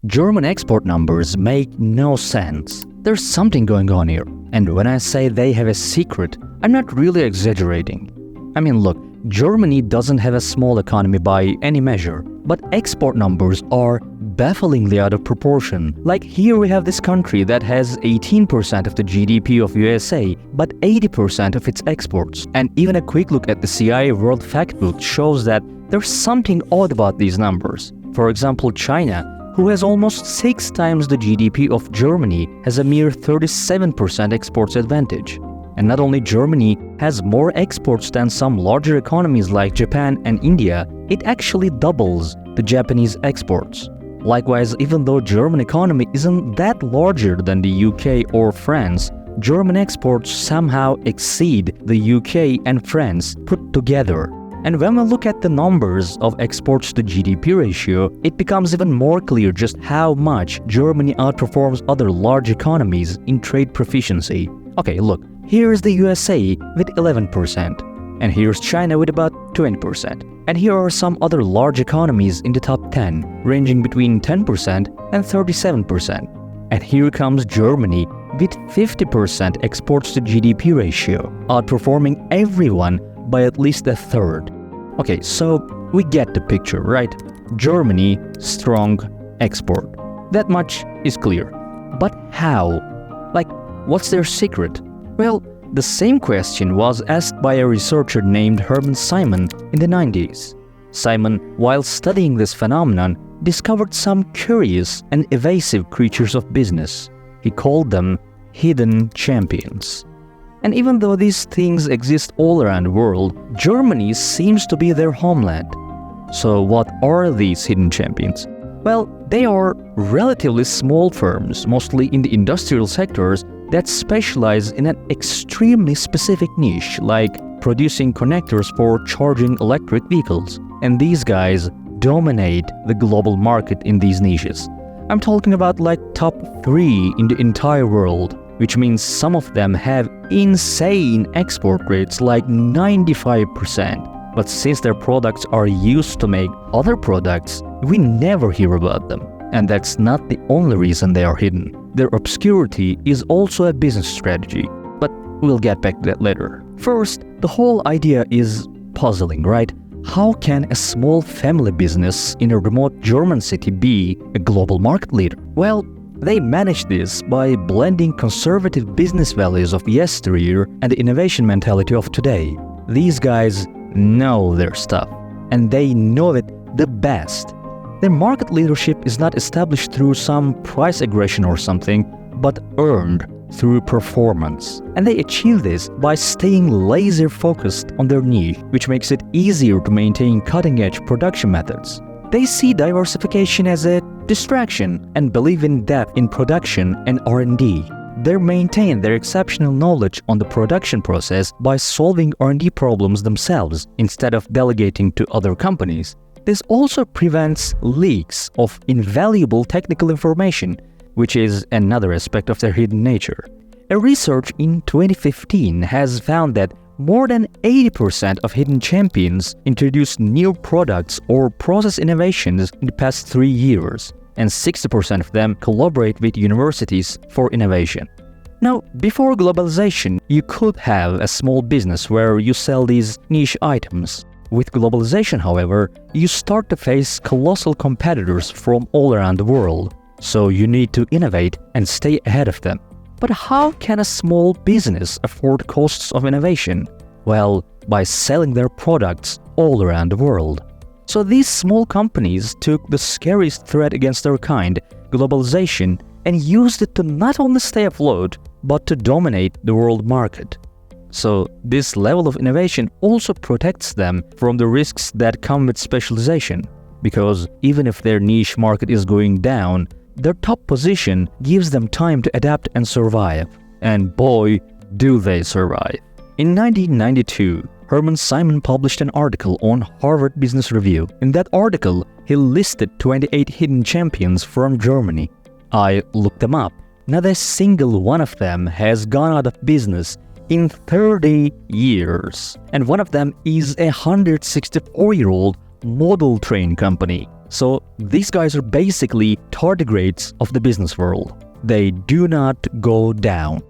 German export numbers make no sense. There's something going on here. And when I say they have a secret, I'm not really exaggerating. I mean, look, Germany doesn't have a small economy by any measure, but export numbers are bafflingly out of proportion. Like here we have this country that has 18% of the GDP of USA, but 80% of its exports. And even a quick look at the CIA World Factbook shows that there's something odd about these numbers. For example, China, who has almost 6 times the GDP of Germany, has a mere 37% exports advantage. And not only Germany has more exports than some larger economies like Japan and India, it actually doubles the Japanese exports. Likewise, even though German economy isn't that larger than the UK or France, German exports somehow exceed the UK and France put together. And when we look at the numbers of exports to GDP ratio, it becomes even more clear just how much Germany outperforms other large economies in trade proficiency. Okay, look, here's the USA with 11%, and here's China with about 20%. And here are some other large economies in the top 10, ranging between 10% and 37%. And here comes Germany with 50% exports to GDP ratio, outperforming everyone by at least a third. Okay, so we get the picture, right? Germany, strong export. That much is clear. But how? Like, what's their secret? Well, the same question was asked by a researcher named Hermann Simon in the 90s. Simon, while studying this phenomenon, discovered some curious and evasive creatures of business. He called them hidden champions. And even though these things exist all around the world, Germany seems to be their homeland. So what are these hidden champions? Well, they are relatively small firms, mostly in the industrial sectors, that specialize in an extremely specific niche, like producing connectors for charging electric vehicles. And these guys dominate the global market in these niches. I'm talking about like top 3 in the entire world, which means some of them have insane export rates like 95%. But since their products are used to make other products, we never hear about them. And that's not the only reason they are hidden. Their obscurity is also a business strategy, but we'll get back to that later. First, the whole idea is puzzling, right? How can a small family business in a remote German city be a global market leader? Well, they manage this by blending conservative business values of yesteryear and the innovation mentality of today. These guys know their stuff, and they know it the best. Their market leadership is not established through some price aggression or something, but earned through performance. And they achieve this by staying laser focused on their niche, which makes it easier to maintain cutting-edge production methods. They see diversification as a distraction and believe in depth in production and R&D. They maintain their exceptional knowledge on the production process by solving R&D problems themselves instead of delegating to other companies. This also prevents leaks of invaluable technical information, which is another aspect of their hidden nature. A research in 2015 has found that more than 80% of hidden champions introduced new products or process innovations in the past 3 years, and 60% of them collaborate with universities for innovation. Now, before globalization, you could have a small business where you sell these niche items. With globalization, however, you start to face colossal competitors from all around the world, so you need to innovate and stay ahead of them. But how can a small business afford costs of innovation? Well, by selling their products all around the world. So these small companies took the scariest threat against their kind, globalization, and used it to not only stay afloat, but to dominate the world market. So this level of innovation also protects them from the risks that come with specialization, because even if their niche market is going down, their top position gives them time to adapt and survive. And boy, do they survive. In 1992, Hermann Simon published an article on Harvard Business Review. In that article, he listed 28 hidden champions from Germany. I looked them up. Not a single one of them has gone out of business in 30 years. And one of them is a 164-year-old model train company. So these guys are basically tardigrades of the business world. They do not go down.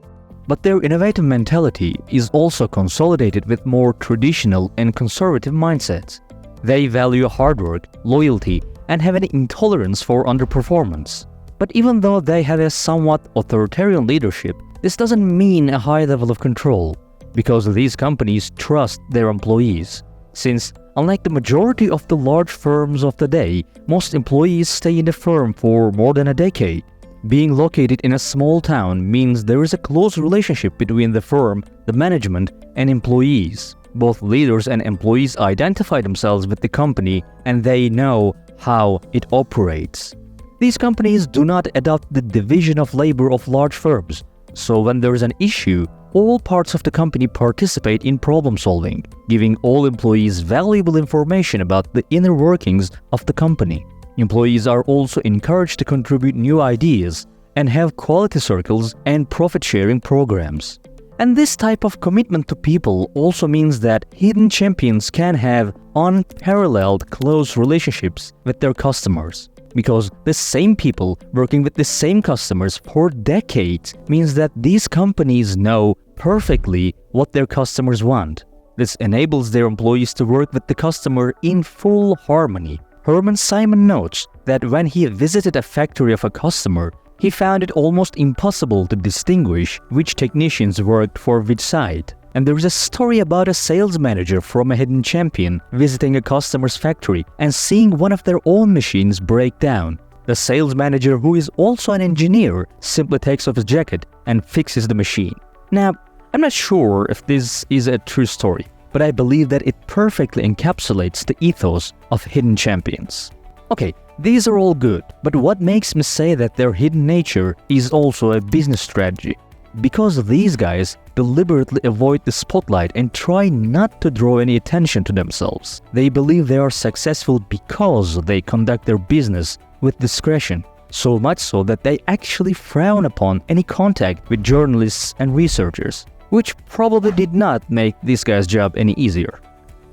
But their innovative mentality is also consolidated with more traditional and conservative mindsets. They value hard work, loyalty, and have an intolerance for underperformance. But even though they have a somewhat authoritarian leadership, this doesn't mean a high level of control, because these companies trust their employees. Since, unlike the majority of the large firms of the day, most employees stay in the firm for more than a decade. Being located in a small town means there is a close relationship between the firm, the management, and employees. Both leaders and employees identify themselves with the company and they know how it operates. These companies do not adopt the division of labor of large firms, so when there is an issue, all parts of the company participate in problem solving, giving all employees valuable information about the inner workings of the company. Employees are also encouraged to contribute new ideas and have quality circles and profit-sharing programs. And this type of commitment to people also means that hidden champions can have unparalleled close relationships with their customers. Because the same people working with the same customers for decades means that these companies know perfectly what their customers want. This enables their employees to work with the customer in full harmony. Herman Simon notes that when he visited a factory of a customer, he found it almost impossible to distinguish which technicians worked for which side. And there is a story about a sales manager from a hidden champion visiting a customer's factory and seeing one of their own machines break down. The sales manager, who is also an engineer, simply takes off his jacket and fixes the machine. Now, I'm not sure if this is a true story, but I believe that it perfectly encapsulates the ethos of hidden champions. Okay, these are all good, but what makes me say that their hidden nature is also a business strategy? Because these guys deliberately avoid the spotlight and try not to draw any attention to themselves. They believe they are successful because they conduct their business with discretion, so much so that they actually frown upon any contact with journalists and researchers, which probably did not make this guy's job any easier.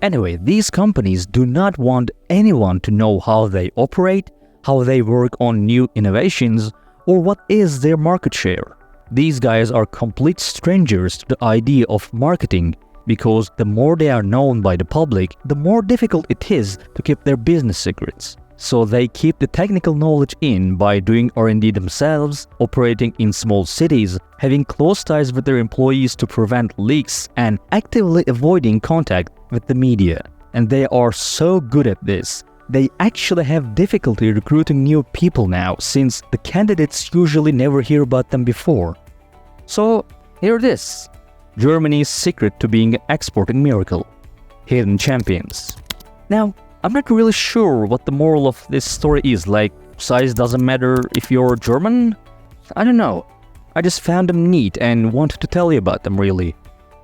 Anyway, these companies do not want anyone to know how they operate, how they work on new innovations, or what is their market share. These guys are complete strangers to the idea of marketing because the more they are known by the public, the more difficult it is to keep their business secrets. So they keep the technical knowledge in by doing R&D themselves, operating in small cities, having close ties with their employees to prevent leaks, and actively avoiding contact with the media. And they are so good at this. They actually have difficulty recruiting new people now, since the candidates usually never hear about them before. So, here it is. Germany's secret to being an exporting miracle. Hidden champions. Now, I'm not really sure what the moral of this story is, like, size doesn't matter if you're German? I don't know. I just found them neat and wanted to tell you about them really.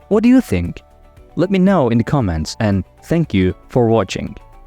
What do you think? Let me know in the comments and thank you for watching.